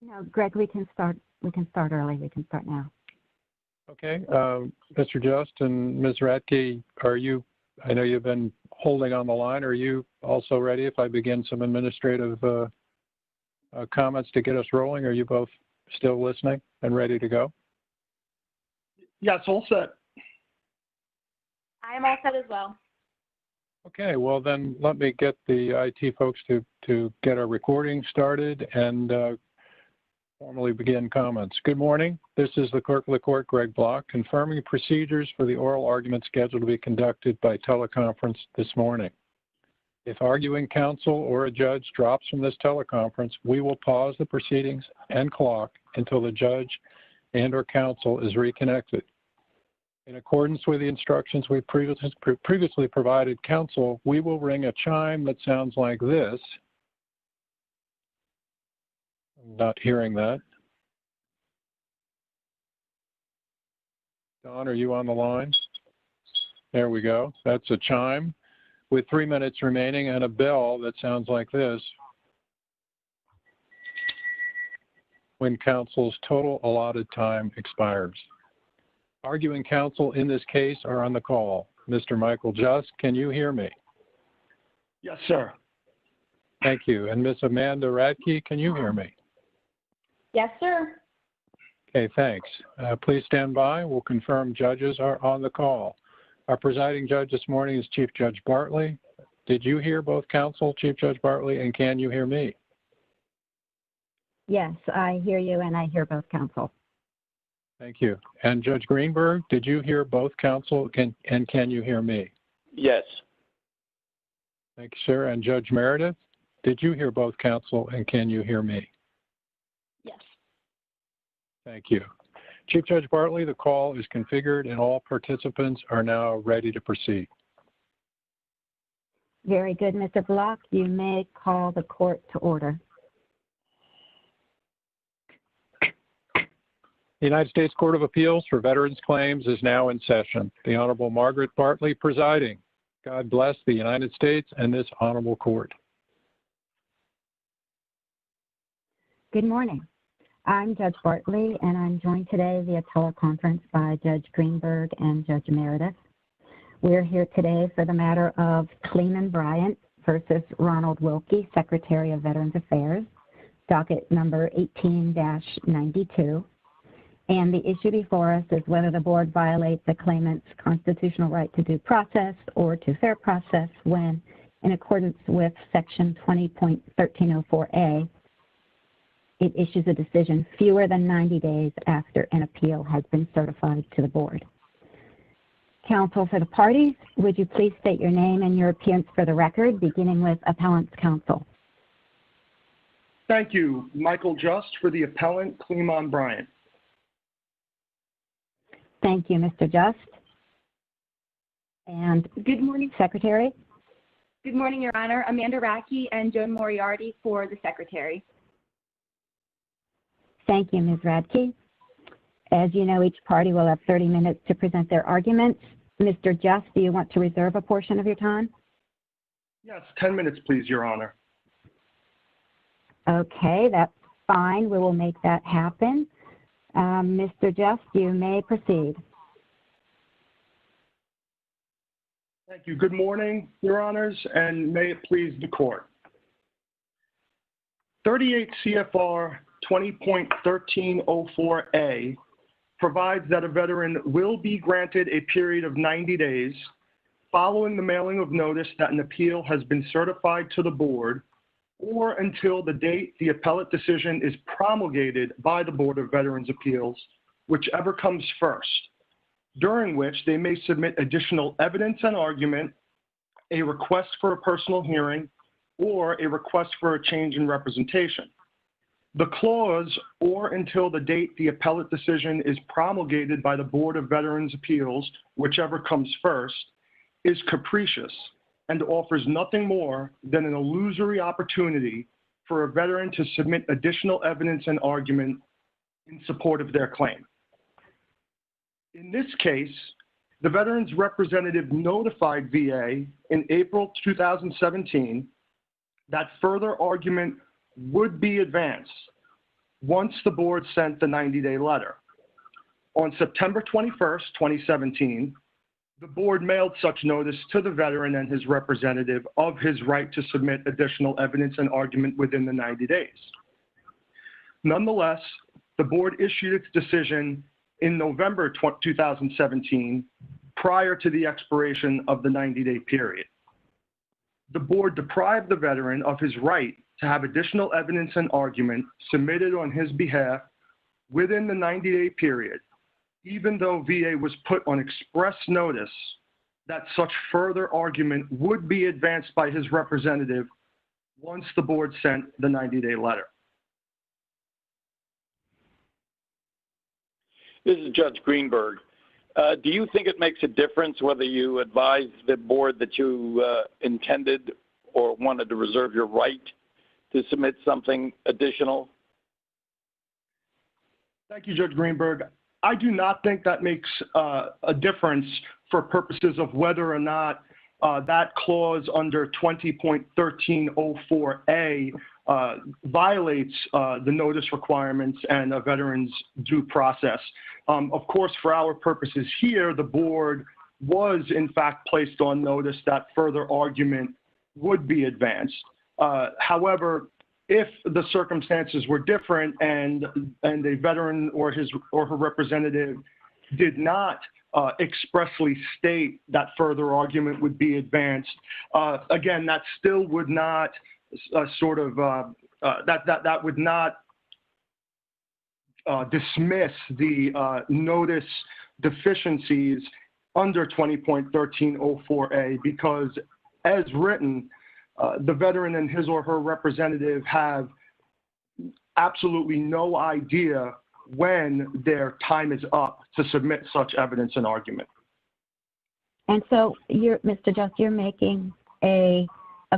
No, Greg, we can start. We can start early. We can start now. Okay, Mr. Just and Ms. Radke, are you? I know you've been holding on the line. Are you also ready? If I begin some administrative comments to get us rolling, are you both still listening and ready to go? Yes, all set. I am all set as well. Okay, well then let me get the IT folks to get our recording started and formally begin comments. Good morning. This is the clerk of the court, Greg Block, confirming procedures for the oral argument scheduled to be conducted by teleconference this morning. If arguing counsel or a judge drops from this teleconference, we will pause the proceedings and clock until the judge and or counsel is reconnected. In accordance with the instructions we previously provided counsel, we will ring a chime that sounds like this. I'm not hearing that. Don, are you on the line? There we go. That's a chime with 3 minutes remaining and a bell that sounds like this when counsel's total allotted time expires. Arguing counsel in this case are on the call. Mr. Michael Just, can you hear me? Yes, sir. Thank you. And Ms. Amanda Radke, can you hear me? Yes, sir. Okay, thanks. Please stand by. We'll confirm judges are on the call. Our presiding judge this morning is Chief Judge Bartley. Did you hear both counsel, Chief Judge Bartley, and can you hear me? Yes, I hear you and I hear both counsel. Thank you. And Judge Greenberg, did you hear both counsel and can you hear me? Yes. Thank you, sir. And Judge Meredith, did you hear both counsel and can you hear me? Yes. Thank you. Chief Judge Bartley, the call is configured and all participants are now ready to proceed. Very good, Mr. Block. You may call the court to order. The United States Court of Appeals for Veterans Claims is now in session. The Honorable Margaret Bartley presiding. God bless the United States and this honorable court. Good morning. I'm Judge Bartley, and I'm joined today via teleconference by Judge Greenberg and Judge Meredith. We're here today for the matter of Cleman Bryant versus Ronald Wilkie, Secretary of Veterans Affairs, docket number 18-92. And the issue before us is whether the board violates the claimant's constitutional right to due process or to fair process when, in accordance with Section 20.1304A, it issues a decision fewer than 90 days after an appeal has been certified to the board. Counsel for the parties, would you please state your name and your appearance for the record, beginning with appellant's counsel? Thank you. Michael Just for the appellant, Cleman Bryant. Thank you, Mr. Just. And Good morning. Secretary? Good morning, Your Honor. Amanda Radke and Joan Moriarty for the Secretary. Thank you, Ms. Radke. As you know, each party will have 30 minutes to present their arguments. Mr. Just, do you want to reserve a portion of your time? Yes, 10 minutes, please, Your Honor. Okay, that's fine. We will make that happen. Mr. Just, you may proceed. Thank you. Good morning, Your Honors, and may it please the court. 38 CFR 20.1304A provides that a veteran will be granted a period of 90 days following the mailing of notice that an appeal has been certified to the board or until the date the appellate decision is promulgated by the Board of Veterans Appeals, whichever comes first, during which they may submit additional evidence and argument, a request for a personal hearing, or a request for a change in representation. The clause, or until the date the appellate decision is promulgated by the Board of Veterans Appeals, whichever comes first, is capricious and offers nothing more than an illusory opportunity for a veteran to submit additional evidence and argument in support of their claim. In this case, the veteran's representative notified VA in April 2017 that further argument would be advanced once the board sent the 90-day letter. On September 21st, 2017, the board mailed such notice to the veteran and his representative of his right to submit additional evidence and argument within the 90 days. Nonetheless, the board issued its decision in November 2017, prior to the expiration of the 90-day period. The board deprived the veteran of his right to have additional evidence and argument submitted on his behalf within the 90-day period, even though VA was put on express notice that such further argument would be advanced by his representative once the board sent the 90-day letter. This is Judge Greenberg. Do you think it makes a difference whether you advise the board that you intended or wanted to reserve your right to submit something additional? Thank you, Judge Greenberg. I do not think that makes a difference for purposes of whether or not that clause under 20.1304A violates the notice requirements and a veteran's due process. Of course, for our purposes here, the board was in fact placed on notice that further argument would be advanced. However, if the circumstances were different and a veteran or his or her representative did not expressly state that further argument would be advanced, again, that still would not that would not dismiss the notice deficiencies under 20.1304A, because as written, the veteran and his or her representative have absolutely no idea when their time is up to submit such evidence and argument. And so, Mr. Just, you're making a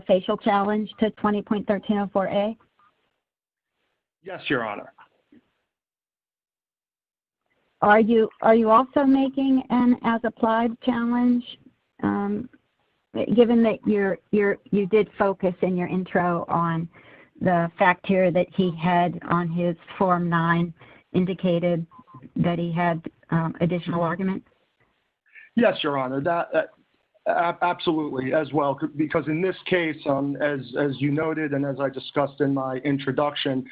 facial challenge to 20.1304A? Yes, Your Honor. Are you also making an as-applied challenge? Given that you did focus in your intro on the fact here that he had on his Form 9 indicated that he had additional argument? Yes, Your Honor, that absolutely as well, because in this case, as you noted and as I discussed in my introduction,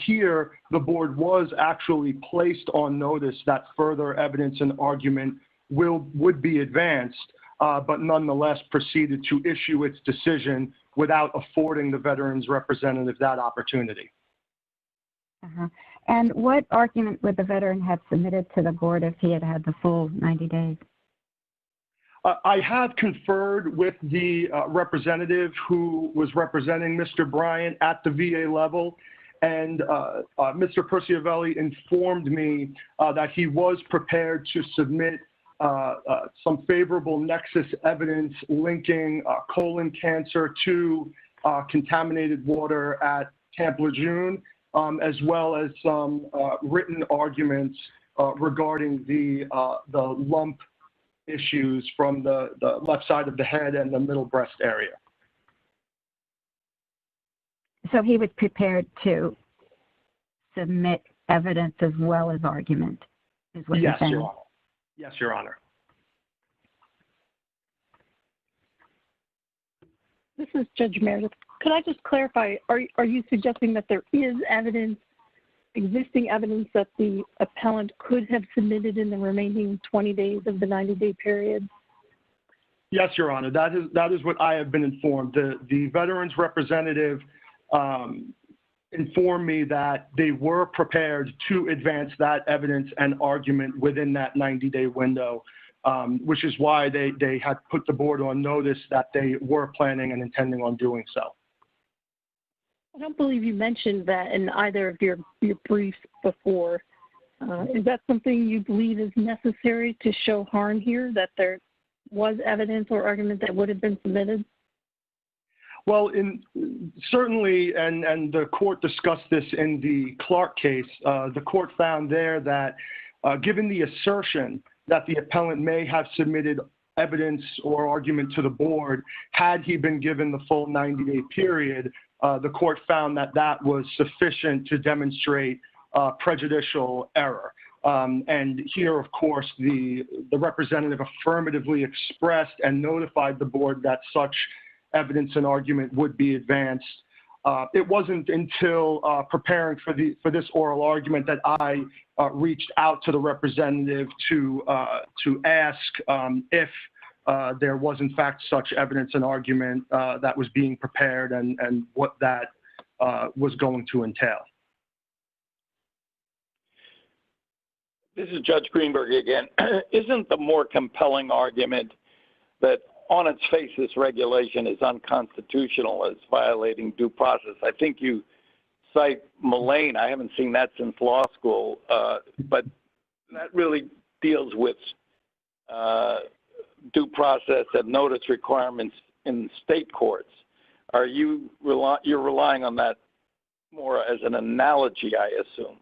here the board was actually placed on notice that further evidence and argument would be advanced, but nonetheless proceeded to issue its decision without affording the veteran's representative that opportunity. And what argument would the veteran have submitted to the board if he had had the full 90 days? I have conferred with the representative who was representing Mr. Bryant at the VA level, and Mr. Perciavelli informed me that he was prepared to submit some favorable nexus evidence linking colon cancer to contaminated water at Camp Lejeune, as well as some written arguments regarding the lump issues from the left side of the head and the middle breast area. So he was prepared to submit evidence as well as argument, is what you're saying? Your Honor. Yes, Your Honor. This is Judge Meredith. Could I just clarify, are you suggesting that there is evidence, existing evidence, that the appellant could have submitted in the remaining 20 days of the 90-day period? Yes, Your Honor. That is what I have been informed. The veterans representative informed me that they were prepared to advance that evidence and argument within that 90-day window, which is why they had put the board on notice that they were planning and intending on doing so. I don't believe you mentioned that in either of your briefs before. Is that something you believe is necessary to show harm here, that there was evidence or argument that would have been submitted? Well, certainly, and the court discussed this in the Clark case, the court found there that given the assertion that the appellant may have submitted evidence or argument to the board, had he been given the full 90-day period, the court found that that was sufficient to demonstrate prejudicial error. And here, of course, the representative affirmatively expressed and notified the board that such evidence and argument would be advanced. It wasn't until preparing for this oral argument that I reached out to the representative to ask if there was in fact such evidence and argument that was being prepared and what that was going to entail. This is Judge Greenberg again. Isn't the more compelling argument that on its face this regulation is unconstitutional as violating due process? I think you cite Mullane. I haven't seen that since law school, but that really deals with due process and notice requirements in state courts. Are you you're relying on that more as an analogy, I assume,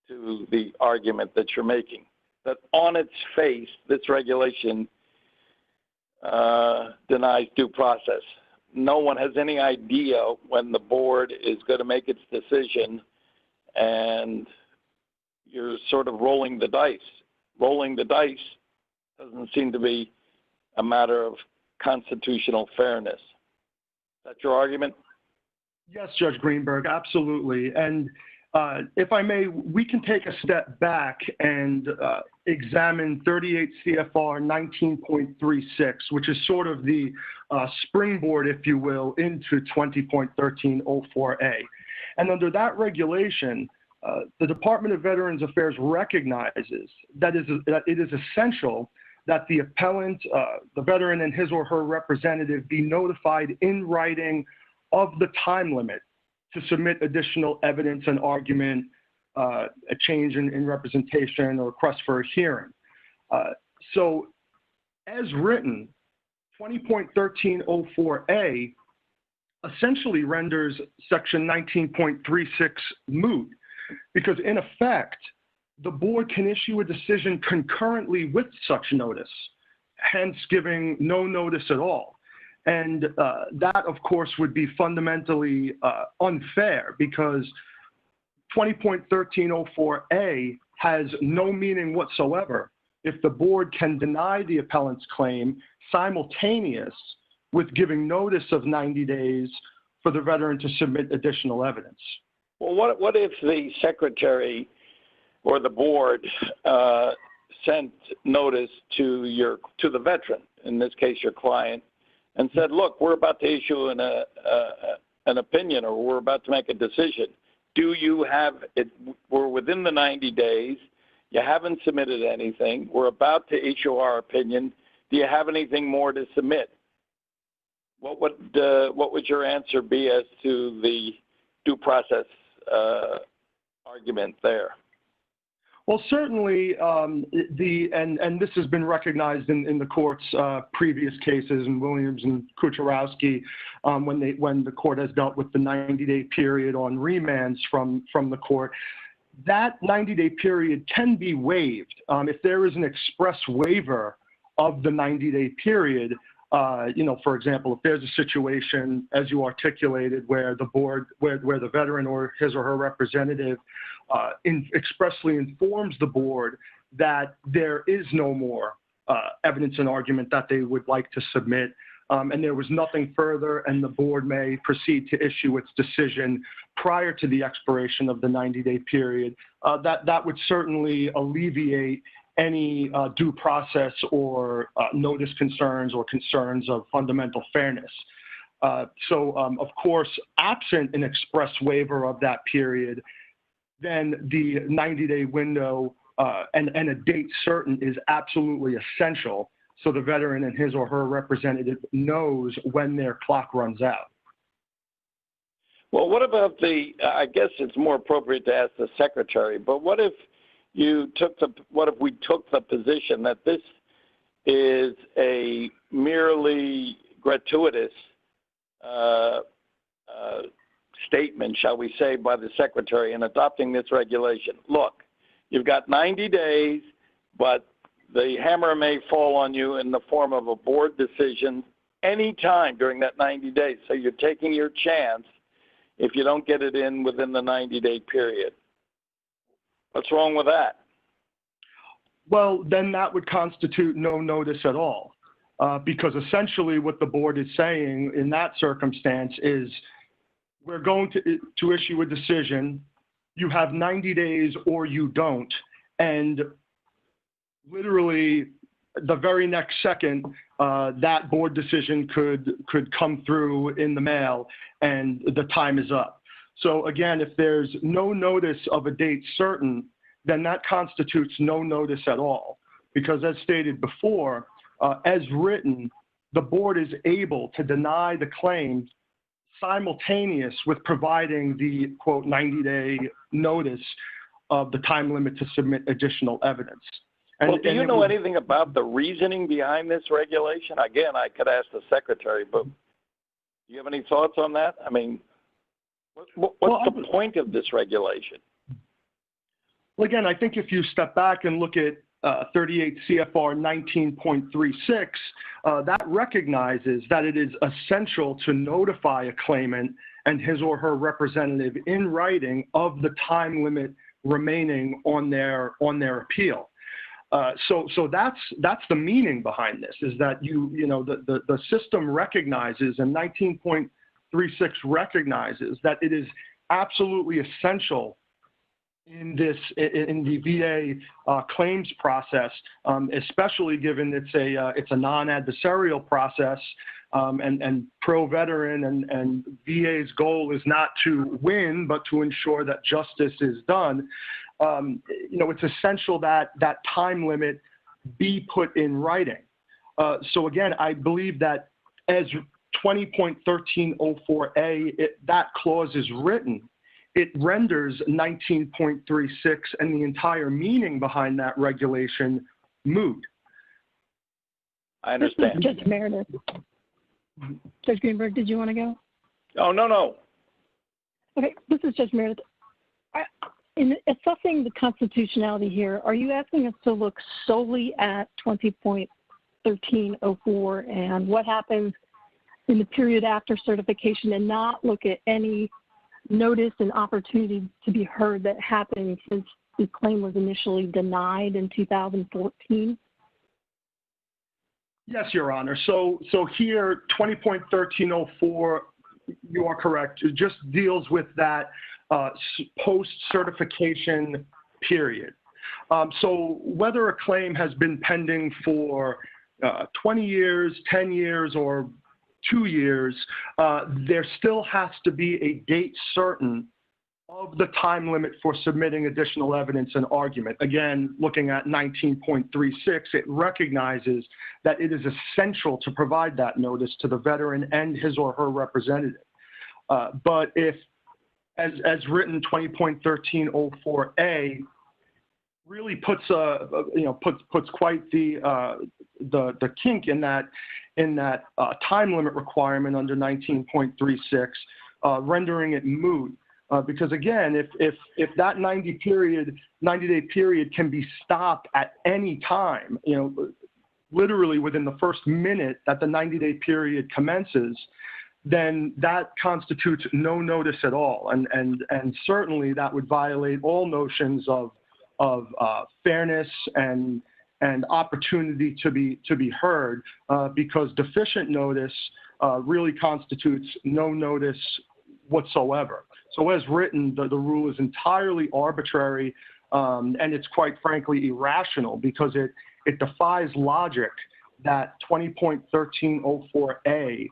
to the argument that you're making, that on its face, this regulation denies due process. No one has any idea when the board is going to make its decision, and you're sort of rolling the dice. Rolling the dice doesn't seem to be a matter of constitutional fairness. Is that your argument? Yes, Judge Greenberg, absolutely. And if I may, we can take a step back and examine 38 CFR 19.36, which is sort of the springboard, if you will, into 20.1304A. And under that regulation, the Department of Veterans Affairs recognizes that it is essential that the appellant, the veteran and his or her representative be notified in writing of the time limit to submit additional evidence and argument, a change in representation or request for a hearing. So as written, 20.1304A essentially renders section 19.36 moot, because in effect, the board can issue a decision concurrently with such notice, hence giving no notice at all. And that, of course, would be fundamentally unfair, because 20.1304A has no meaning whatsoever if the board can deny the appellant's claim simultaneous with giving notice of 90 days for the veteran to submit additional evidence. Well, what if the secretary or the board sent notice to the veteran, in this case your client, and said, look, we're about to issue an opinion, or we're about to make a decision. Do you have it? We're within the 90 days. You haven't submitted anything. We're about to issue our opinion. Do you have anything more to submit? What would your answer be as to the due process argument there? Well, certainly, and this has been recognized in the court's previous cases in Williams and Kucharowski, when the court has dealt with the 90-day period on remands from the court. That 90-day period can be waived if there is an express waiver of the 90-day period. For example, if there's a situation, as you articulated, where the board, where the veteran or his or her representative expressly informs the board that there is no more evidence and argument that they would like to submit, and there was nothing further, and the board may proceed to issue its decision prior to the expiration of the 90-day period, that would certainly alleviate any due process or notice concerns or concerns of fundamental fairness. So, of course, absent an express waiver of that period, then the 90-day window and a date certain is absolutely essential, so the veteran and his or her representative knows when their clock runs out. Well, what about I guess it's more appropriate to ask the secretary, but what if we took the position that this is a merely gratuitous statement, shall we say, by the secretary in adopting this regulation? Look, you've got 90 days, but the hammer may fall on you in the form of a board decision any time during that 90 days. So you're taking your chance if you don't get it in within the 90-day period. What's wrong with that? Well, then that would constitute no notice at all, because essentially what the board is saying in that circumstance is we're going to issue a decision. You have 90 days or you don't, and literally the very next second, that board decision could come through in the mail and the time is up. So again, if there's no notice of a date certain, then that constitutes no notice at all. Because as stated before, as written, the board is able to deny the claim simultaneous with providing the, quote, 90-day notice of the time limit to submit additional evidence. Well, do you know anything about the reasoning behind this regulation? Again, I could ask the secretary, but do you have any thoughts on that? I mean, what's the point of this regulation? Well, again, I think if you step back and look at 38 CFR 19.36, that recognizes that it is essential to notify a claimant and his or her representative in writing of the time limit remaining on their appeal. So that's the meaning behind this, is that the system recognizes, and 19.36 recognizes that it is absolutely essential in the VA claims process, especially given it's a non-adversarial process, and pro-veteran and VA's goal is not to win, but to ensure that justice is done. It's essential that that time limit be put in writing. So again, I believe that as 20.1304A, that clause is written, it renders 19.36 and the entire meaning behind that regulation moot. I understand. Judge Meredith. Judge Greenberg, did you want to go? Oh, no. Okay, this is Judge Meredith. In assessing the constitutionality here, are you asking us to look solely at 20.1304 and what happens in the period after certification and not look at any notice and opportunity to be heard that happened since the claim was initially denied in 2014? Yes, Your Honor. So here, 20.1304, you are correct. It just deals with that post-certification period. So whether a claim has been pending for 20 years, 10 years, or 2 years, there still has to be a date certain of the time limit for submitting additional evidence and argument. Again, looking at 19.36, it recognizes that it is essential to provide that notice to the veteran and his or her representative. But if, as written, 20.1304A really puts quite the kink in that time limit requirement under 19.36, rendering it moot. Because again, if that 90-day period can be stopped at any time, literally within the first minute that the 90-day period commences, then that constitutes no notice at all, and certainly that would violate all notions of fairness and opportunity to be heard, because deficient notice really constitutes no notice whatsoever. So as written, the rule is entirely arbitrary, and it's quite frankly irrational, because it defies logic that 20.1304A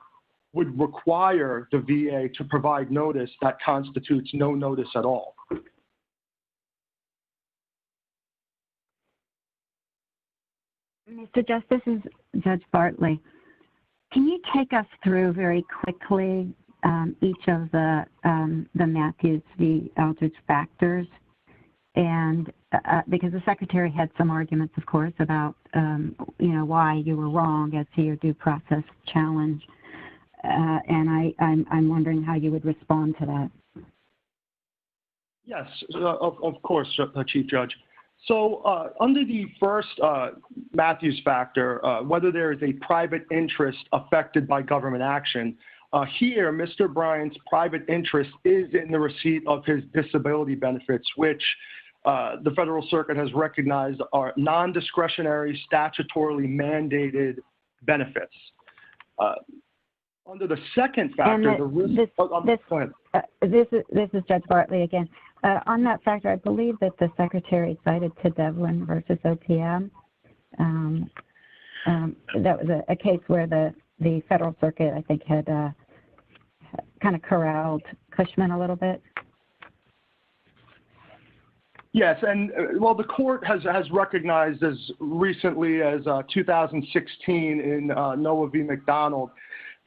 would require the VA to provide notice that constitutes no notice at all. Mr. Justice, this is Judge Bartley. Can you take us through very quickly each of the Matthews v. Eldridge factors? And because the Secretary had some arguments, of course, about why you were wrong as to your due process challenge, and I'm wondering how you would respond to that. Yes, of course, Chief Judge. So under the first Matthews factor, whether there is a private interest affected by government action, Here, Mr. Bryant's private interest is in the receipt of his disability benefits, which the Federal Circuit has recognized are non-discretionary, statutorily mandated benefits. Under the second factor, go ahead. This is Judge Bartley again. On that factor, I believe that the Secretary cited to Devlin versus OPM. That was a case where the Federal Circuit, I think, had kind of corralled Cushman a little bit. Yes, and well, the court has recognized as recently as 2016 in Noah v. McDonald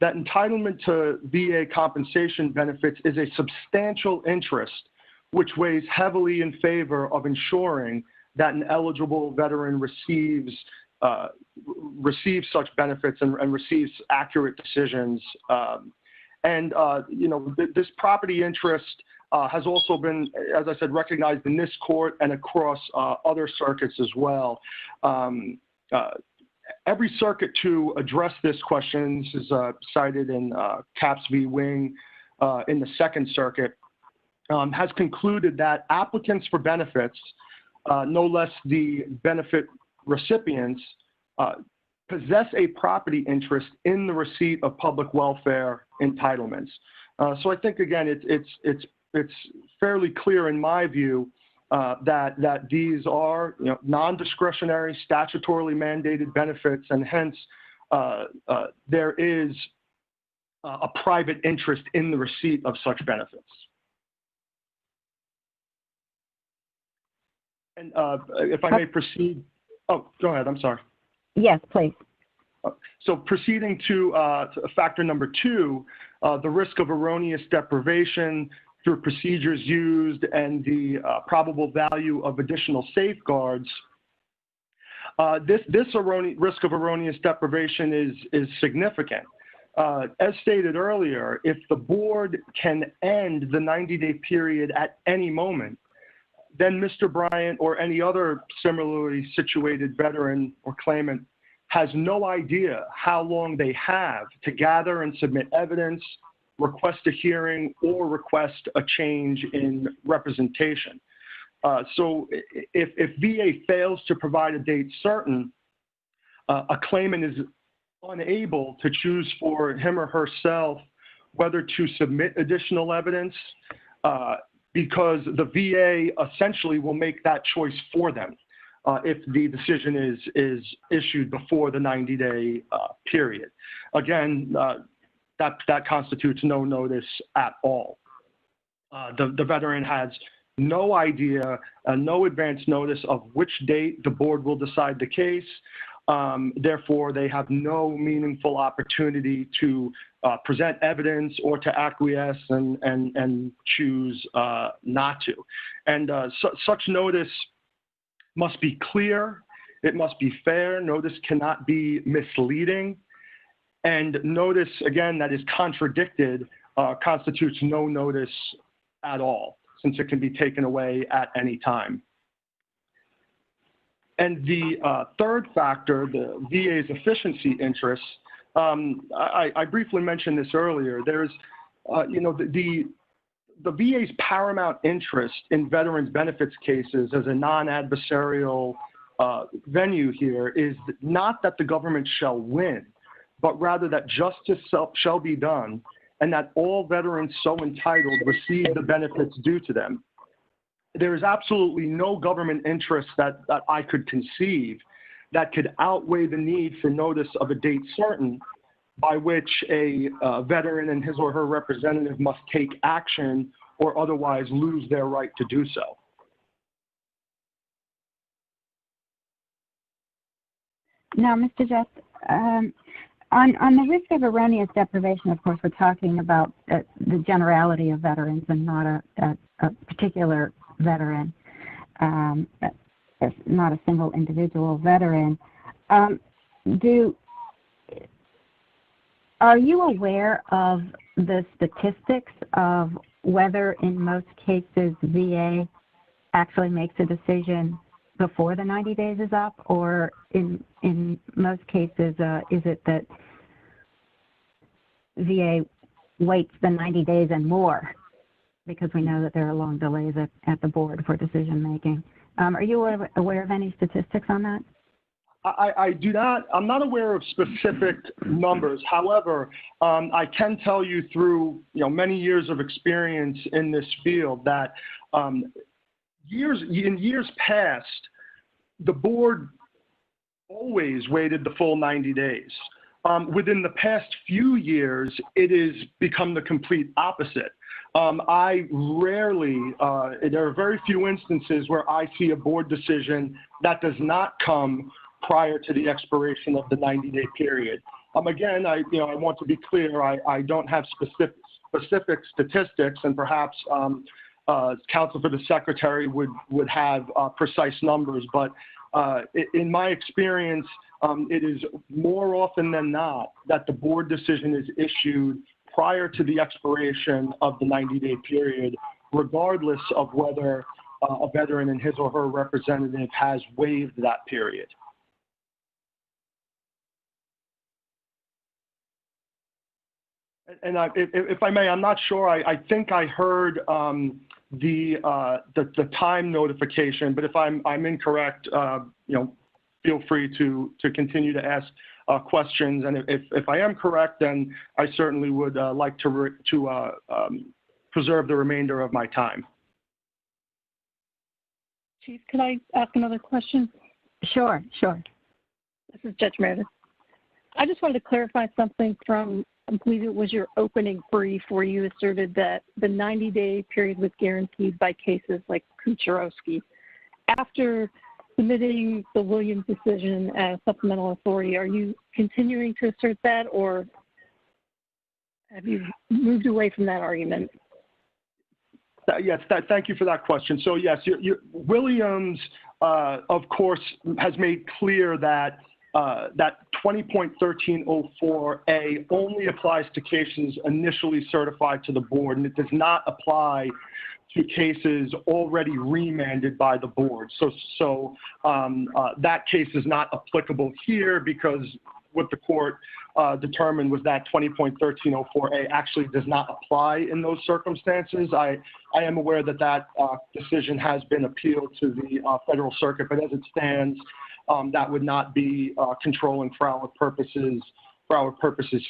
that entitlement to VA compensation benefits is a substantial interest which weighs heavily in favor of ensuring that an eligible veteran receives such benefits and receives accurate decisions. This property interest has also been, as I said, recognized in this court and across other circuits as well. Every circuit to address this question is cited in Capps v. Wing in the Second Circuit, has concluded that applicants for benefits, no less the benefit recipients, possess a property interest in the receipt of public welfare entitlements. So I think, again, it's fairly clear in my view that these are non-discretionary, statutorily mandated benefits, and hence there is a private interest in the receipt of such benefits. And if I may proceed, oh, go ahead, I'm sorry. Yes, please. So proceeding to factor number 2, the risk of erroneous deprivation through procedures used and the probable value of additional safeguards. This risk of erroneous deprivation is significant. As stated earlier, if the board can end the 90-day period at any moment, then Mr. Bryant or any other similarly situated veteran or claimant has no idea how long they have to gather and submit evidence, request a hearing, or request a change in representation. So if VA fails to provide a date certain, a claimant is unable to choose for him or herself whether to submit additional evidence because the VA essentially will make that choice for them if the decision is issued before the 90-day period. Again, that constitutes no notice at all. The veteran has no idea, no advance notice of which date the board will decide the case. Therefore, they have no meaningful opportunity to present evidence or to acquiesce and choose not to. And such notice must be clear, it must be fair, notice cannot be misleading, and notice, again, that is contradicted constitutes no notice at all, since it can be taken away at any time. And the third factor, the VA's efficiency interests, I briefly mentioned this earlier. There's, the VA's paramount interest in veterans benefits cases as a non-adversarial venue here is not that the government shall win, but rather that justice shall be done and that all veterans so entitled receive the benefits due to them. There is absolutely no government interest that I could conceive that could outweigh the need for notice of a date certain by which a veteran and his or her representative must take action or otherwise lose their right to do so. Now, Mr. Jess, on the risk of erroneous deprivation, of course, we're talking about the generality of veterans and not a particular veteran, not a single individual veteran. Are you aware of the statistics of whether in most cases VA actually makes a decision before the 90 days is up, or in most cases is it that VA waits the 90 days and more, because we know that there are long delays at the board for decision making. Are you aware of any statistics on that? I do not. I'm not aware of specific numbers. However, I can tell you through many years of experience in this field that in years past, the board always waited the full 90 days. Within the past few years, it has become the complete opposite. I rarely, there are very few instances where I see a board decision that does not come prior to the expiration of the 90-day period. Again, I want to be clear, I don't have specific statistics, and perhaps counsel for the secretary would have precise numbers, but in my experience, it is more often than not that the board decision is issued prior to the expiration of the 90-day period, regardless of whether a veteran and his or her representative has waived that period. And if I may, I'm not sure. I think I heard the time notification, but if I'm incorrect, feel free to continue to ask questions. And if I am correct, then I certainly would like to preserve the remainder of my time. Chief, can I ask another question? Sure. This is Judge Meredith. I just wanted to clarify something from, I believe it was your opening brief, where you asserted that the 90-day period was guaranteed by cases like Kucherowski. After submitting the Williams decision as supplemental authority, are you continuing to assert that, or have you moved away from that argument? Yes, thank you for that question. So yes, Williams, of course, has made clear that that 20.1304A only applies to cases initially certified to the board, and it does not apply to cases already remanded by the board. So that case is not applicable here, because what the court determined was that 20.1304A actually does not apply in those circumstances. I am aware that that decision has been appealed to the Federal Circuit, but as it stands, that would not be controlling for our purposes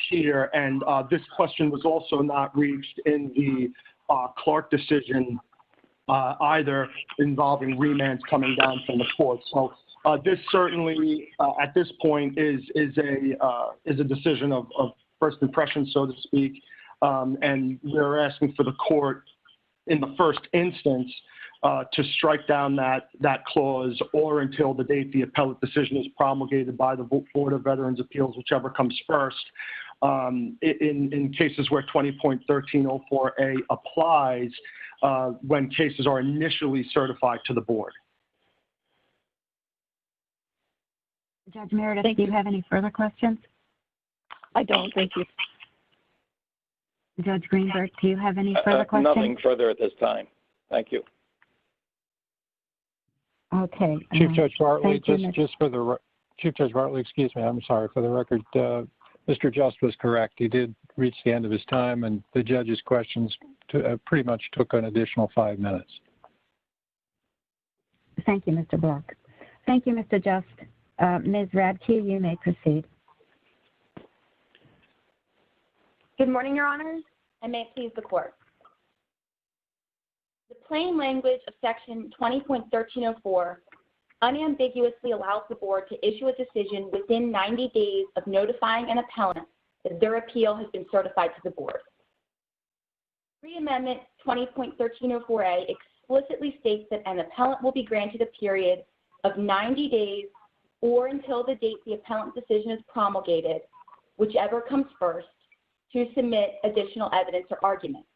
here. And this question was also not reached in the Clark decision either, involving remands coming down from the court. So this certainly, at this point, is a decision of first impression, so to speak. And we're asking for the court, in the first instance, to strike down that clause, or until the date the appellate decision is promulgated by the Board of Veterans' Appeals, whichever comes first. In cases where 20.1304A applies, when cases are initially certified to the board. Judge Meredith, do you have any further questions? I don't, thank you. Judge Greenberg, do you have any further questions? Nothing further at this time. Thank you. Okay. Chief Judge Bartley, Chief Judge Bartley, excuse me, I'm sorry, for the record, Mr. Just was correct. He did reach the end of his time, and the judge's questions pretty much took an additional 5 minutes. Thank you, Mr. Block. Thank you, Mr. Just. Ms. Radke, you may proceed. Good morning, Your Honors, and may it please the Court. The plain language of Section 20.1304 unambiguously allows the Board to issue a decision within 90 days of notifying an appellant that their appeal has been certified to the Board. Pre-Amendment 20.1304A explicitly states that an appellant will be granted a period of 90 days or until the date the appellant's decision is promulgated, whichever comes first, to submit additional evidence or argument.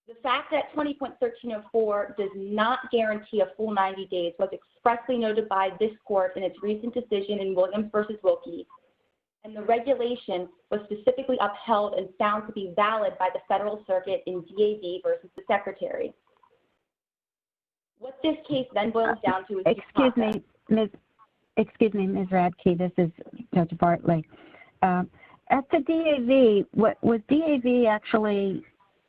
The fact that 20.1304 does not guarantee a full 90 days was expressly noted by this Court in its recent decision in Williams v. Wilkie, and the regulation was specifically upheld and found to be valid by the Federal Circuit in DAV v. the Secretary. What this case then boils down to is Excuse me, Ms. Radke, this is Judge Bartley. At the DAV, was DAV actually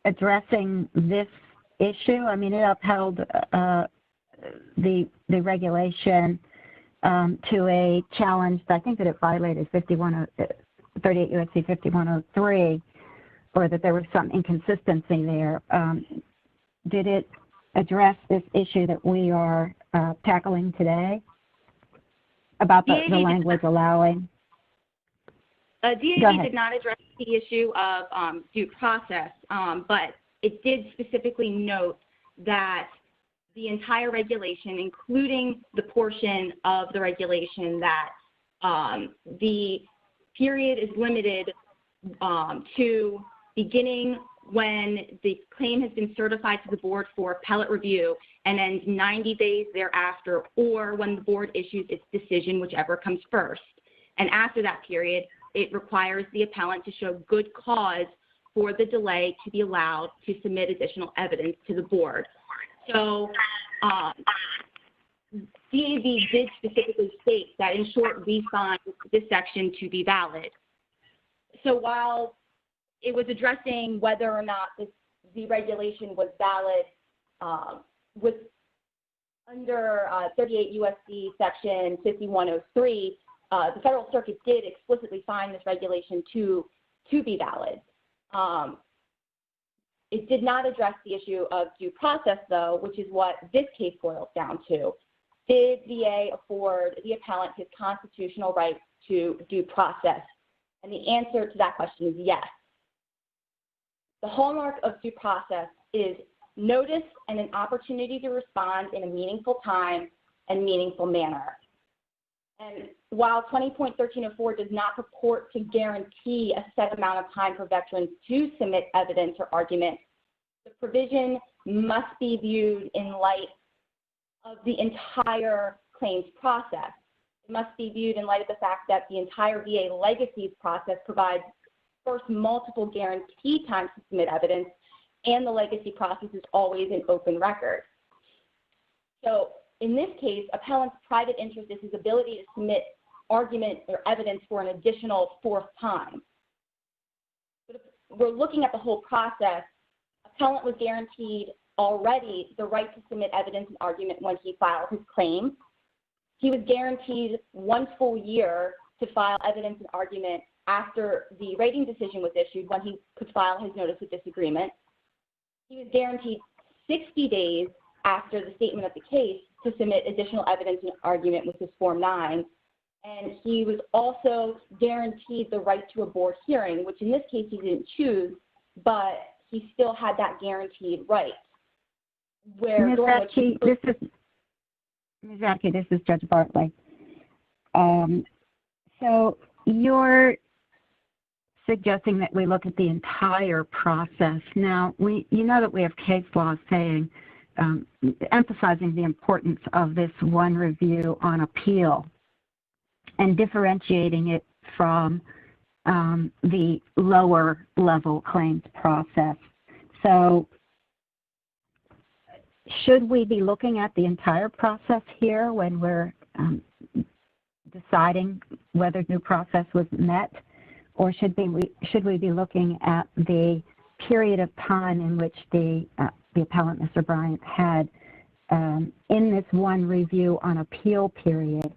addressing this issue? I mean, it upheld the regulation to a challenge. I think that it violated 38 U.S.C. 5103, or that there was some inconsistency there. Did it address this issue that we are tackling today about the language allowing? DAV did not address the issue of due process, but it did specifically note that the entire regulation, including the portion of the regulation that the period is limited to beginning when the claim has been certified to the board for appellate review and ends 90 days thereafter, or when the board issues its decision, whichever comes first. And after that period, it requires the appellant to show good cause for the delay to be allowed to submit additional evidence to the board. So DAV did specifically state that, in short, we find this section to be valid. So while it was addressing whether or not the regulation was valid with under 38 U.S.C. section 5103, the Federal Circuit did explicitly find this regulation to be valid. It did not address the issue of due process, though, which is what this case boils down to. Did VA afford the appellant his constitutional right to due process? And the answer to that question is yes. The hallmark of due process is notice and an opportunity to respond in a meaningful time and meaningful manner. And while 20.1304 does not purport to guarantee a set amount of time for veterans to submit evidence or argument, the provision must be viewed in light of the entire claims process. It must be viewed in light of the fact that the entire VA legacies process provides first multiple guaranteed times to submit evidence, and the legacy process is always an open record. So in this case, appellant's private interest is his ability to submit argument or evidence for an additional fourth time. But if we're looking at the whole process, appellant was guaranteed already the right to submit evidence and argument when he filed his claim. He was guaranteed 1 full year to file evidence and argument after the rating decision was issued, when he could file his notice of disagreement. He was guaranteed 60 days after the statement of the case to submit additional evidence and argument, with his Form 9. And he was also guaranteed the right to a board hearing, which in this case he didn't choose, but he still had that guaranteed right. Ms. Zadke, this is Judge Bartley. So you're suggesting that we look at the entire process. Now, you know that we have case law saying, emphasizing the importance of this one review on appeal and differentiating it from the lower level claims process. So should we be looking at the entire process here when we're deciding whether due process was met, or should we be looking at the period of time in which the appellant, Mr. Bryant, had in this one review on appeal period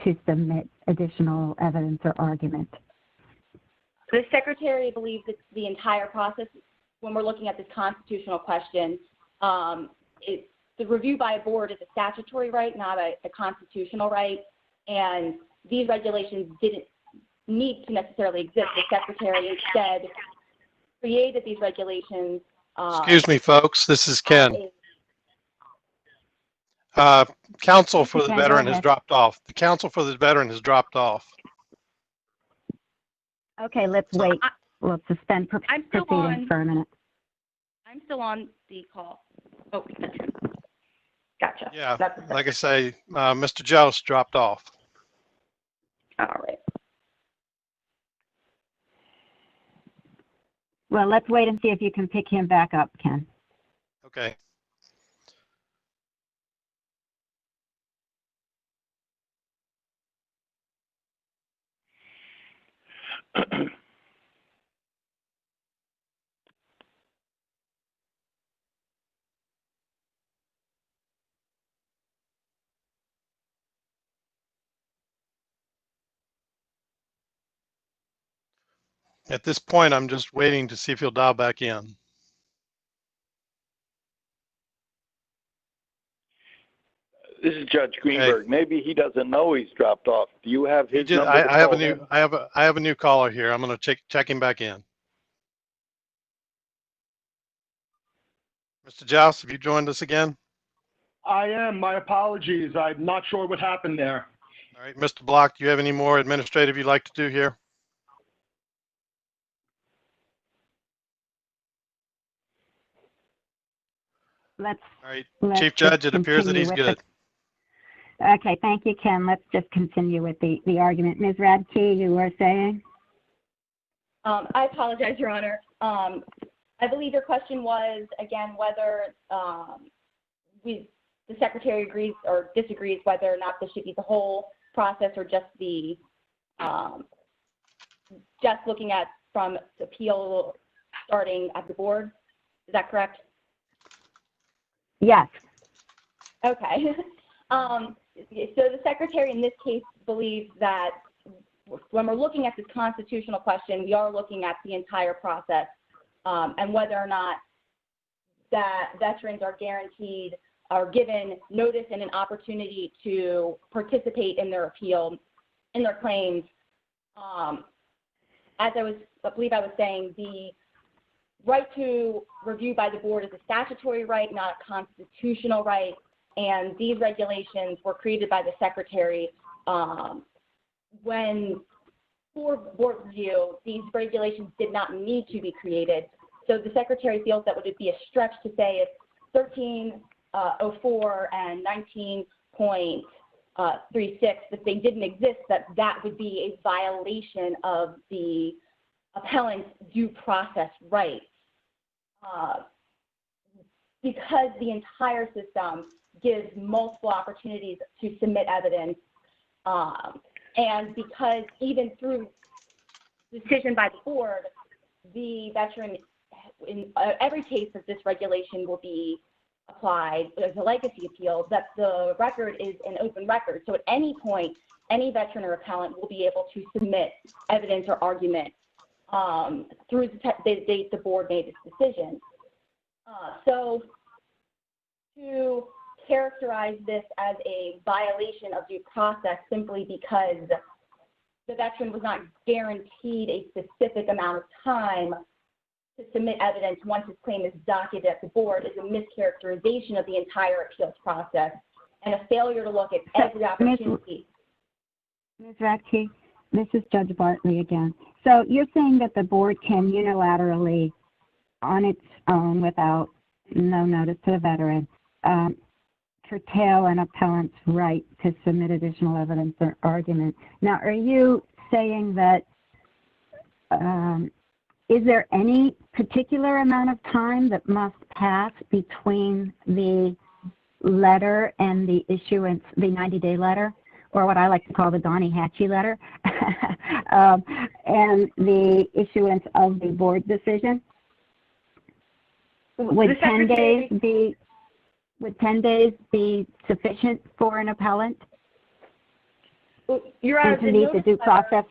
to submit additional evidence or argument? The Secretary believes that the entire process, when we're looking at this constitutional question, the review by a board is a statutory right, not a constitutional right, and these regulations didn't need to necessarily exist. The Secretary instead created these regulations. Excuse me, folks. This is Ken. Counsel for the veteran has dropped off. The counsel for the veteran has dropped off. Okay, let's wait. We'll suspend proceedings for a minute. I'm still on the call. Oh, gotcha. Yeah, like I say, Mr. Jost dropped off. All right. Well, let's wait and see if you can pick him back up, Ken. Okay. At this point, I'm just waiting to see if he'll dial back in. This is Judge Greenberg. Okay. Maybe he doesn't know he's dropped off. Do you have his number? I have a new caller here. I'm going to check him back in. Mr. Joust, have you joined us again? I am. My apologies. I'm not sure what happened there. All right, Mr. Block, do you have any more administrative you'd like to do here? All right, Chief Judge, it appears that he's good. Okay, thank you, Ken. Let's just continue with the argument. Ms. Radke, you were saying? I apologize, Your Honor. I believe your question was, again, whether the Secretary agrees or disagrees whether or not this should be the whole process or just the just looking at from appeal starting at the board. Is that correct? Yes. Okay. So the Secretary in this case believes that when we're looking at this constitutional question, we are looking at the entire process and whether or not that veterans are guaranteed or given notice and an opportunity to participate in their appeal, in their claims. As I believe I was saying, the right to review by the board is a statutory right, not a constitutional right. And these regulations were created by the Secretary when for board review, these regulations did not need to be created. So the Secretary feels that would be a stretch to say if 1304 and 19.36, if they didn't exist, that would be a violation of the appellant's due process rights. Because the entire system gives multiple opportunities to submit evidence, and because even through decision by the board, the veteran, in every case that this regulation will be applied as a legacy appeal, that the record is an open record. So at any point, any veteran or appellant will be able to submit evidence or argument through the date the board made its decision. So to characterize this as a violation of due process simply because the veteran was not guaranteed a specific amount of time to submit evidence once his claim is docketed at the board is a mischaracterization of the entire appeals process and a failure to look at every opportunity. Ms. Radke, this is Judge Bartley again. So you're saying that the board can unilaterally, on its own, without no notice to the veteran, curtail an appellant's right to submit additional evidence or argument. Now, are you saying that, is there any particular amount of time that must pass between the letter and the issuance, the 90-day letter, or what I like to call the Donnie Hatchie letter, and the issuance of the board decision? Would 10 days be sufficient for an appellant? Your Honor, to meet the due process?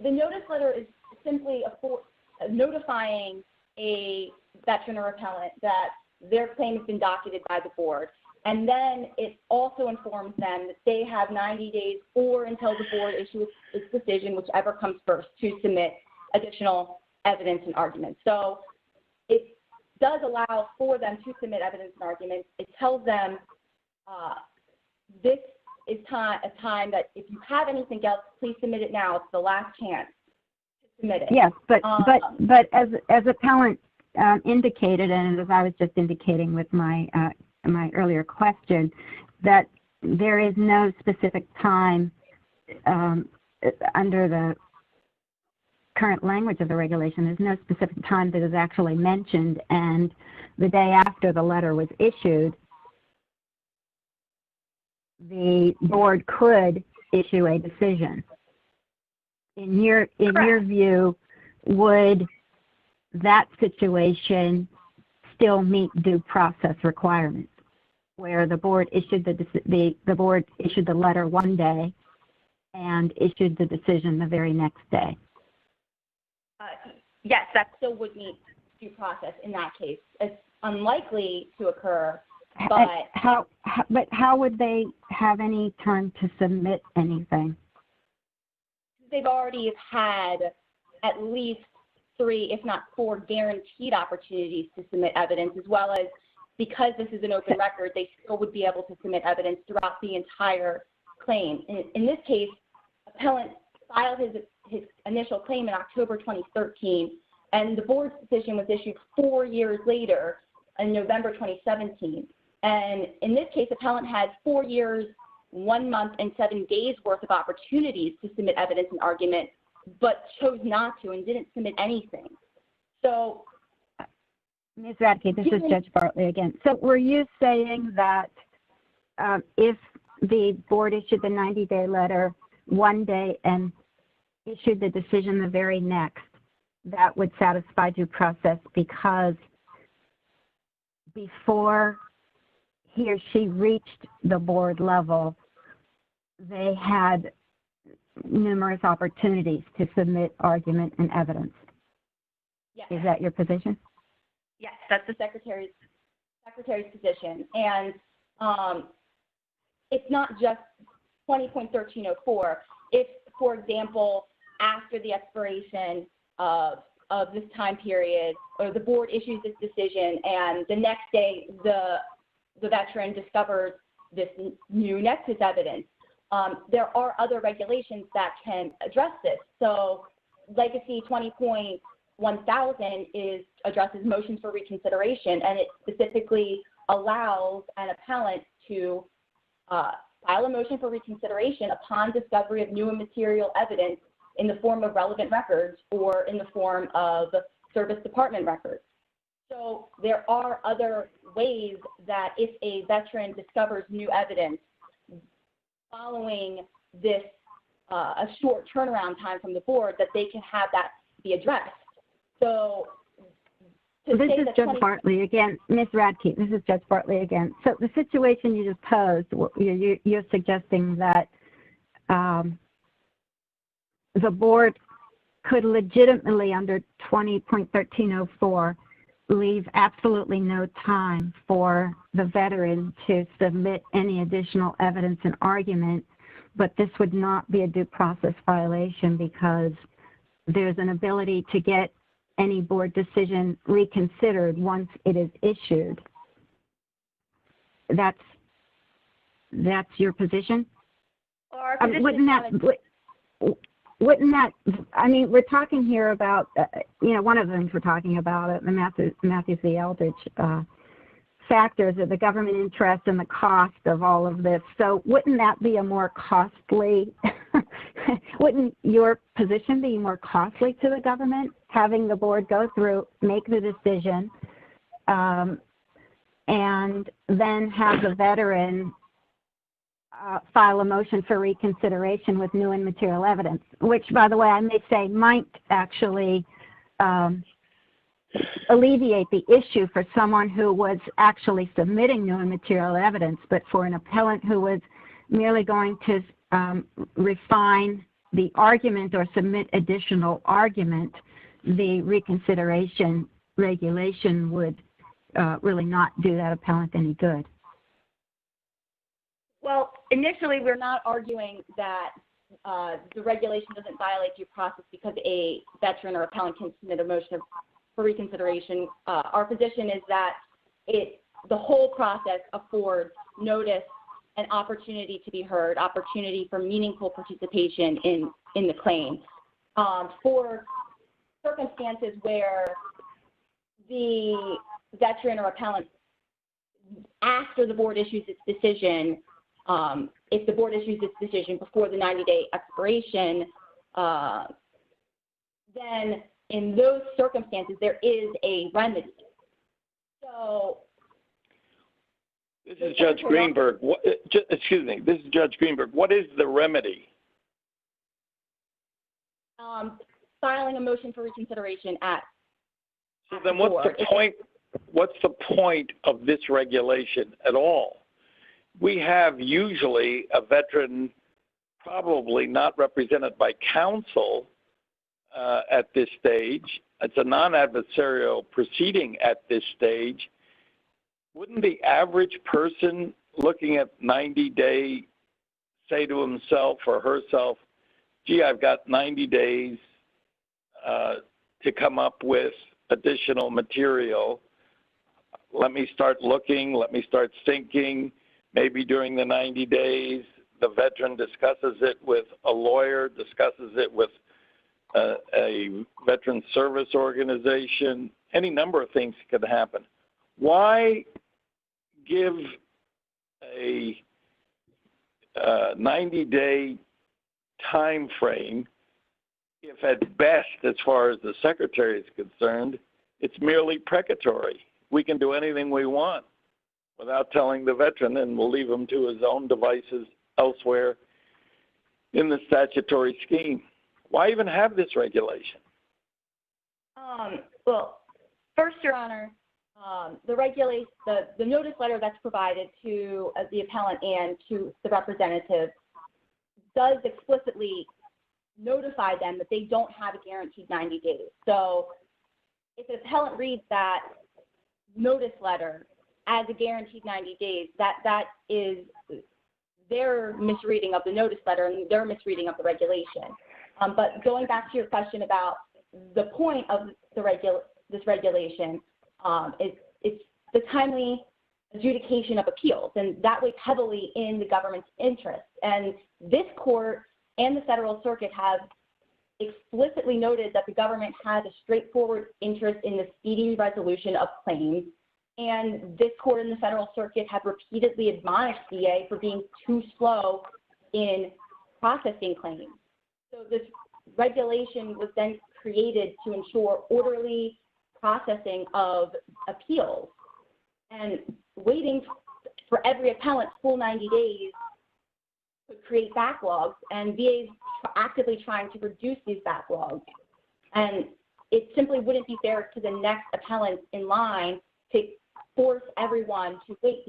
The notice letter is simply notifying a veteran or appellant that their claim has been docketed by the board. And then it also informs them that they have 90 days or until the board issues its decision, whichever comes first, to submit additional evidence and arguments. So it does allow for them to submit evidence and arguments. It tells them this is a time that if you have anything else, please submit it now. It's the last chance to submit it. Yes, but as appellant indicated, and as I was just indicating with my my earlier question, that there is no specific time under the current language of the regulation. There's no specific time that is actually mentioned, and the day after the letter was issued, the board could issue a decision. In your view, would that situation still meet due process requirements, where the board issued the board issued the letter one day and issued the decision the very next day? Yes, that still would meet due process in that case. It's unlikely to occur, but how would they have any time to submit anything? They've already had at least 3, if not 4, guaranteed opportunities to submit evidence, as well as, because this is an open record, they still would be able to submit evidence throughout the entire claim. In this case, appellant filed his initial claim in October 2013, and the board's decision was issued 4 years later in November 2017. And in this case, appellant had 4 years, 1 month, and 7 days worth of opportunities to submit evidence and argument, but chose not to and didn't submit anything. So, Ms. Radke, this is Judge Bartley again. So were you saying that if the board issued the 90-day letter one day and issued the decision the very next, that would satisfy due process because before he or she reached the board level, they had numerous opportunities to submit argument and evidence? Yes. Is that your position? Yes, that's the secretary's position. And it's not just 20.1304. If, for example, after the expiration of this time period, or the board issues this decision, and the next day the veteran discovers this new nexus evidence, there are other regulations that can address this. So Legacy 20.1000 addresses motions for reconsideration, and it specifically allows an appellant to file a motion for reconsideration upon discovery of new and material evidence in the form of relevant records or in the form of service department records. So there are other ways that if a veteran discovers new evidence following this a short turnaround time from the board, that they can have that be addressed. So this is Judge Bartley again. Ms. Radke, this is Judge Bartley again. So the situation you just posed, you're suggesting that the board could legitimately, under 20.1304, leave absolutely no time for the veteran to submit any additional evidence and argument, but this would not be a due process violation because there's an ability to get any board decision reconsidered once it is issued. That's your position? Our position wouldn't that, I mean, we're talking here about, one of the things we're talking about, the Matthews v. Eldridge factors of the government interest and the cost of all of this. So wouldn't that be a more costly, wouldn't your position be more costly to the government, having the board go through, make the decision, and then have the veteran file a motion for reconsideration with new and material evidence, which, by the way, I may say might actually alleviate the issue for someone who was actually submitting new and material evidence, but for an appellant who was merely going to refine the argument or submit additional argument, the reconsideration regulation would really not do that appellant any good. Well, initially, we're not arguing that the regulation doesn't violate due process because a veteran or appellant can submit a motion for reconsideration. Our position is that the whole process affords notice and opportunity to be heard, opportunity for meaningful participation in the claim. For circumstances where the veteran or appellant, after the board issues its decision, if the board issues its decision before the 90-day expiration, then in those circumstances, there is a remedy. So, this is Judge Greenberg. Excuse me. This is Judge Greenberg. What is the remedy? Filing a motion for reconsideration at. So then, what's the point? What's the point of this regulation at all? We have usually a veteran, probably not represented by counsel, at this stage. It's a non-adversarial proceeding at this stage. Wouldn't the average person looking at 90-day say to himself or herself, gee, I've got 90 days to come up with additional material. Let me start looking, let me start thinking. Maybe during the 90 days, the veteran discusses it with a lawyer, discusses it with a veteran service organization. Any number of things could happen. Why give a 90-day time frame if at best, as far as the Secretary is concerned, it's merely precatory? We can do anything we want without telling the veteran, and we'll leave him to his own devices elsewhere in the statutory scheme. Why even have this regulation? Well, first, Your Honor, the notice letter that's provided to the appellant and to the representative does explicitly notify them that they don't have a guaranteed 90 days. So if an appellant reads that notice letter as a guaranteed 90 days, that is their misreading of the notice letter and their misreading of the regulation. But going back to your question about the point of this regulation, it's the timely adjudication of appeals, and that weighs heavily in the government's interest. And this court and the Federal Circuit have explicitly noted that the government has a straightforward interest in the speedy resolution of claims. And this court and the Federal Circuit have repeatedly admonished VA for being too slow in processing claims. So this regulation was then created to ensure orderly processing of appeals. And waiting for every appellant's full 90 days could create backlogs, and VA is actively trying to reduce these backlogs. And it simply wouldn't be fair to the next appellant in line to force everyone to wait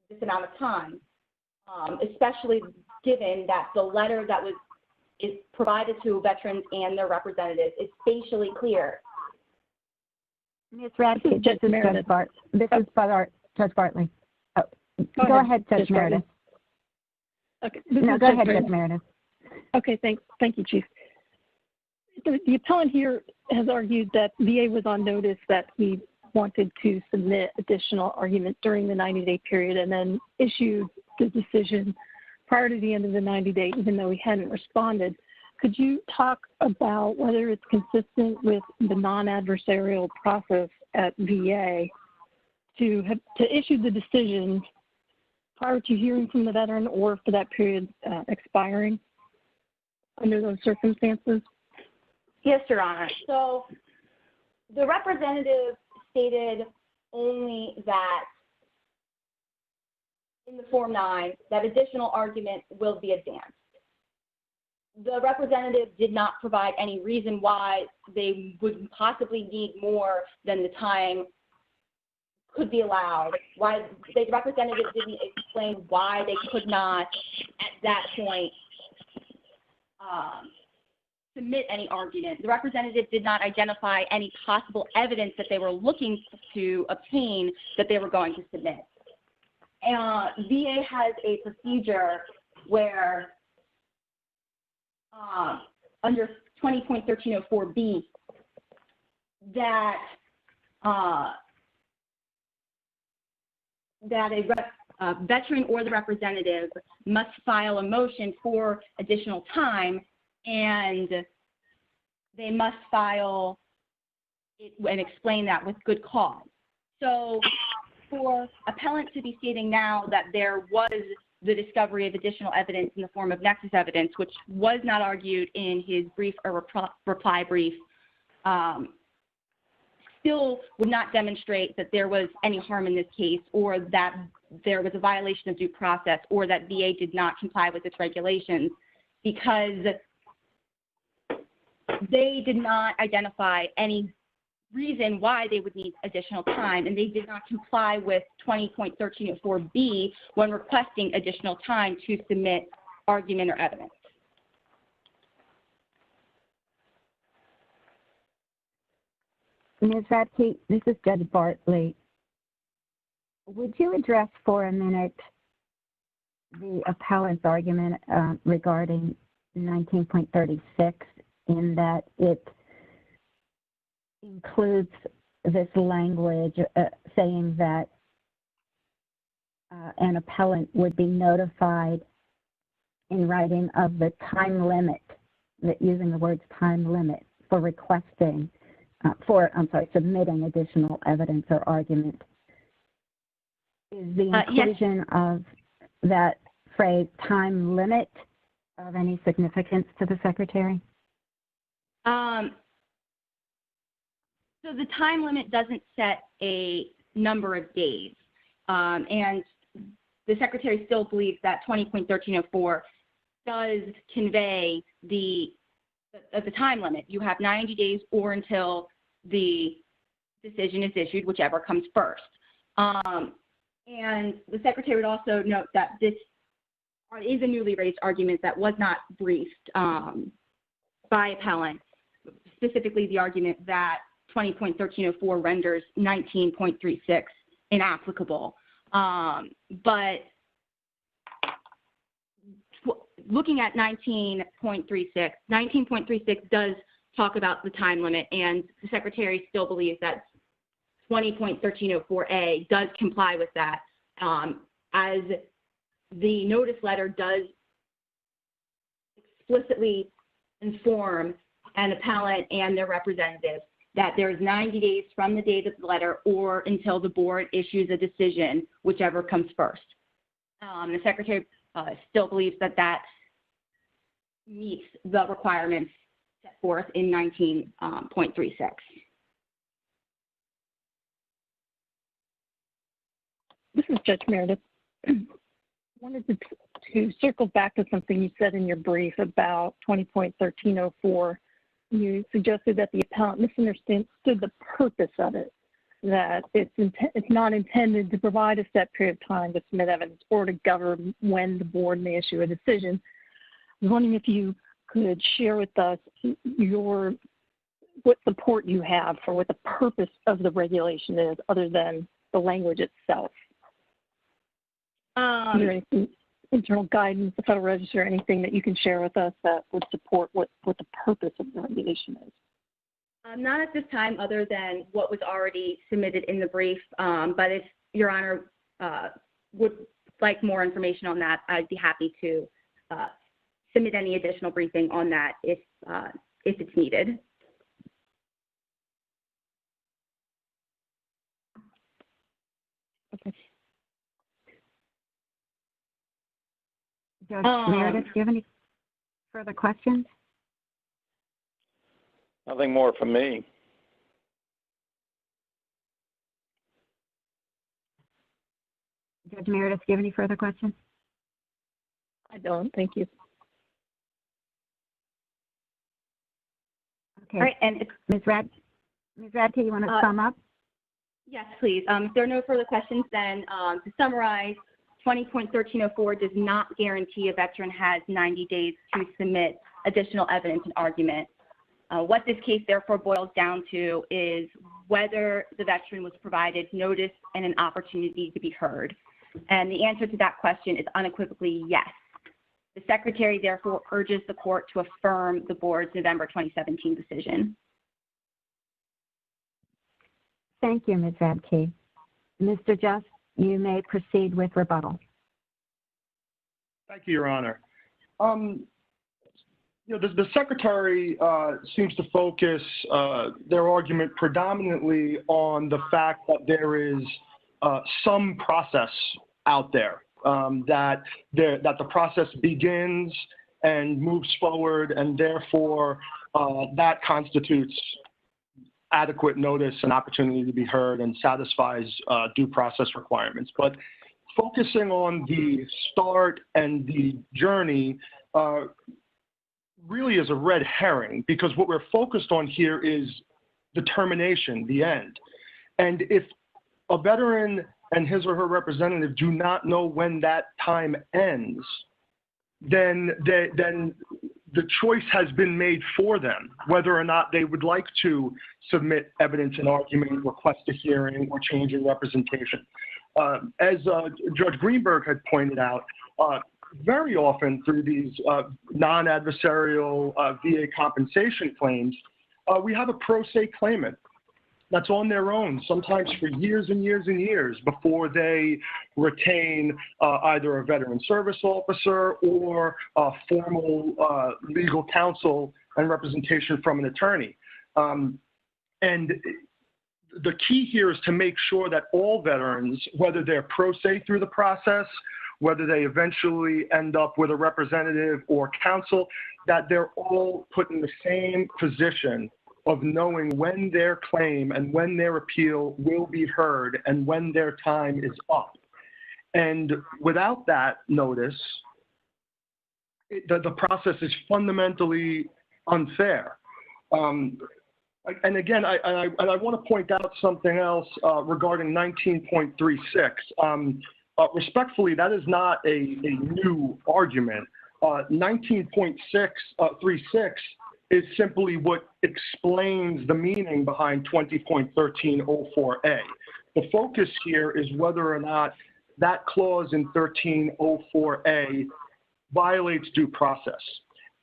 this amount of time, especially given that the letter that is provided to veterans and their representatives is facially clear. Ms. Radke, this is Judge Bartley. This is Judge Bartley. Oh, go ahead, Judge Meredith. Okay. No, go ahead, Judge Meredith. Okay, thank you, Chief. The appellant here has argued that VA was on notice that we wanted to submit additional argument during the 90-day period and then issued the decision prior to the end of the 90-day, even though he hadn't responded. Could you talk about whether it's consistent with the non-adversarial process at VA to issue the decision prior to hearing from the veteran or for that period expiring under those circumstances? Yes, Your Honor. So the representative stated only that in the Form 9 that additional argument will be advanced. The representative did not provide any reason why they would possibly need more than the time could be allowed. Why the representative didn't explain why they could not, at that point, submit any argument. The representative did not identify any possible evidence that they were looking to obtain that they were going to submit. VA has a procedure where under 20.1304B that a veteran or the representative must file a motion for additional time, and they must file it and explain that with good cause. So for appellant to be stating now that there was the discovery of additional evidence in the form of nexus evidence, which was not argued in his brief or reply brief, still would not demonstrate that there was any harm in this case or that there was a violation of due process or that VA did not comply with its regulations, because they did not identify any reason why they would need additional time, and they did not comply with 20.1304B when requesting additional time to submit argument or evidence. Ms. Radke, this is Judge Bartley. Would you address for a minute the appellant's argument regarding 19.36 in that it includes this language saying that an appellant would be notified in writing of the time limit, using the words time limit, for requesting, submitting additional evidence or argument. Is the inclusion yes. of that phrase time limit of any significance to the Secretary? So the time limit doesn't set a number of days, and the Secretary still believes that 20.1304 does convey the time limit. You have 90 days or until the decision is issued, whichever comes first. And the Secretary would also note that this is a newly raised argument that was not briefed by appellant, specifically the argument that 20.1304 renders 19.36 inapplicable. But looking at 19.36, 19.36 does talk about the time limit, and the Secretary still believes that 20.1304A does comply with that, as the notice letter does explicitly inform an appellant and their representative that there is 90 days from the date of the letter or until the board issues a decision, whichever comes first. The Secretary still believes that that meets the requirements set forth in 19.36. This is Judge Meredith. I wanted to circle back to something you said in your brief about 20.1304. You suggested that the appellant misunderstood the purpose of it, that it's not intended to provide a set period of time to submit evidence or to govern when the board may issue a decision. I was wondering if you could share with us what support you have for what the purpose of the regulation is, other than the language itself. Is there any internal guidance, the Federal Register, anything that you can share with us that would support what the purpose of the regulation is? Not at this time, other than what was already submitted in the brief. But if Your Honor would like more information on that, I'd be happy to submit any additional briefing on that if it's needed. Okay. Judge Meredith, do you have any further questions? Nothing more from me. Judge Meredith, do you have any further questions? I don't. Thank you. Okay. All right, and Ms. Radke, you want to sum up? Yes, please. If there are no further questions, then to summarize, 20.1304 does not guarantee a veteran has 90 days to submit additional evidence and argument. What this case therefore boils down to is whether the veteran was provided notice and an opportunity to be heard. And the answer to that question is unequivocally yes. The Secretary therefore urges the court to affirm the board's November 2017 decision. Thank you, Ms. Radke. Mr. Just, you may proceed with rebuttal. Thank you, Your Honor. The Secretary seems to focus their argument predominantly on the fact that there is some process out there, that the process begins and moves forward, and therefore that constitutes adequate notice and opportunity to be heard and satisfies due process requirements. But focusing on the start and the journey really is a red herring, because what we're focused on here is the termination, the end. And if a veteran and his or her representative do not know when that time ends, then the choice has been made for them, whether or not they would like to submit evidence and argument, request a hearing, or change in representation. As Judge Greenberg had pointed out, very often through these non-adversarial VA compensation claims, we have a pro se claimant that's on their own, sometimes for years and years and years before they retain either a veteran service officer or formal legal counsel and representation from an attorney. And the key here is to make sure that all veterans, whether they're pro se through the process, whether they eventually end up with a representative or counsel, that they're all put in the same position of knowing when their claim and when their appeal will be heard and when their time is up. And without that notice, the process is fundamentally unfair. And again, I want to point out something else regarding 19.36. Respectfully, that is not a new argument. 19.36 is simply what explains the meaning behind 20.1304A. The focus here is whether or not that clause in 1304A violates due process.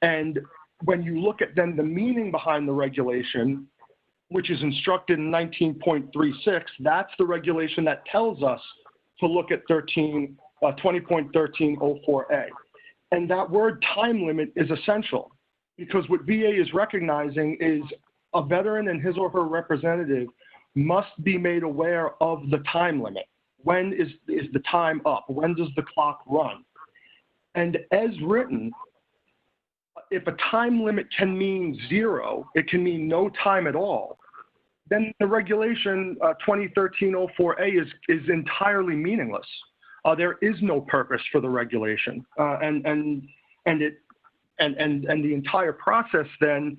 And when you look at then the meaning behind the regulation, which is instructed in 19.36, that's the regulation that tells us to look at 20.1304A. And that word time limit is essential, because what VA is recognizing is a veteran and his or her representative must be made aware of the time limit. When is the time up? When does the clock run? And as written, if a time limit can mean zero, it can mean no time at all, then the regulation 2013-04A is entirely meaningless. There is no purpose for the regulation, and the entire process then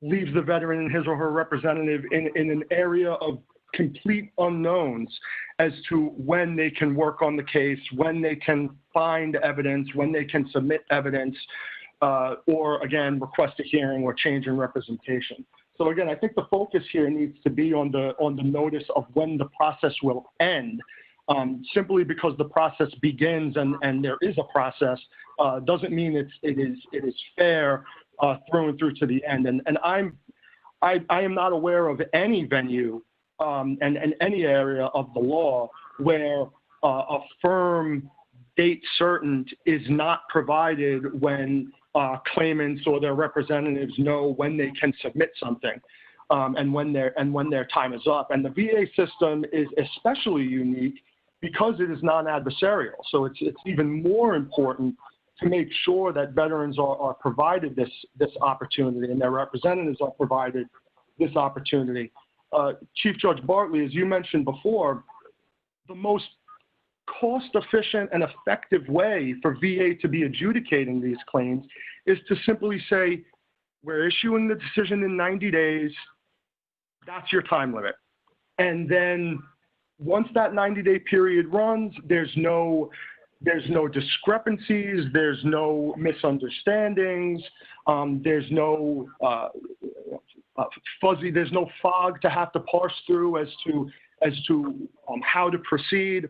leaves the veteran and his or her representative in an area of complete unknowns as to when they can work on the case, when they can find evidence, when they can submit evidence, or again, request a hearing or change in representation. So again, I think the focus here needs to be on the notice of when the process will end. Simply because the process begins and there is a process doesn't mean it is fair through and through to the end. And I am not aware of any venue and any area of the law where a firm date certain is not provided when claimants or their representatives know when they can submit something and when their time is up. And the VA system is especially unique because it is non-adversarial. So it's even more important to make sure that veterans are provided this opportunity and their representatives are provided this opportunity. Chief Judge Bartley, as you mentioned before, the most cost-efficient and effective way for VA to be adjudicating these claims is to simply say, we're issuing the decision in 90 days, that's your time limit. And then once that 90-day period runs, there's no discrepancies, there's no misunderstandings, there's no there's no fog to have to parse through as to how to proceed.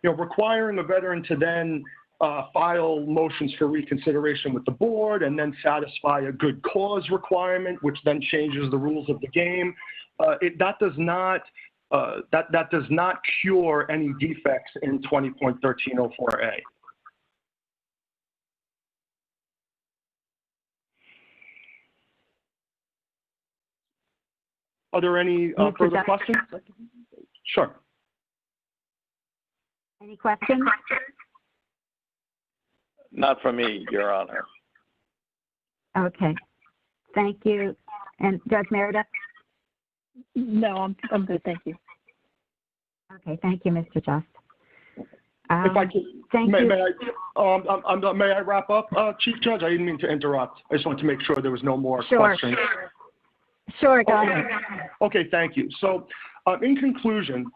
Requiring a veteran to then file motions for reconsideration with the board and then satisfy a good cause requirement, which then changes the rules of the game. That does not cure any defects in 20.1304A. Are there any further questions? Sure. Any questions? Not from me, Your Honor. Okay. Thank you. And Judge Meredith? No, I'm good. Thank you. Okay. Thank you, Mr. Just. If I could, may I wrap up, Chief Judge? I didn't mean to interrupt. I just wanted to make sure there was no more questions. Sure, go ahead. Okay, thank you. So in conclusion,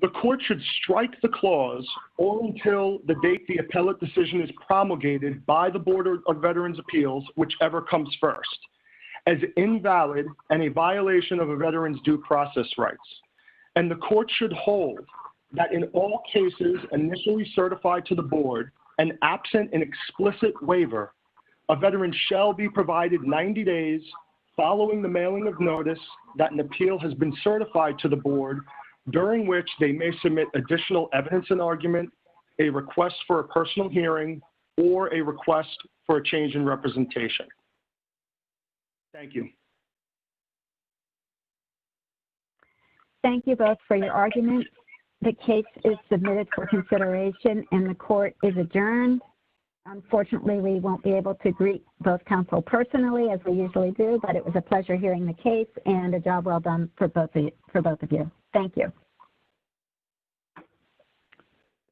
The court should strike the clause or until the date the appellate decision is promulgated by the Board of Veterans' Appeals, whichever comes first, as invalid and a violation of a veteran's due process rights. And the court should hold that in all cases initially certified to the board and absent an explicit waiver, a veteran shall be provided 90 days following the mailing of notice that an appeal has been certified to the board, during which they may submit additional evidence and argument, a request for a personal hearing, or a request for a change in representation. Thank you. Thank you both for your arguments. The case is submitted for consideration and the court is adjourned. Unfortunately, we won't be able to greet both counsel personally as we usually do, but it was a pleasure hearing the case and a job well done for both of you. Thank you.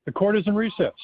The court is in recess.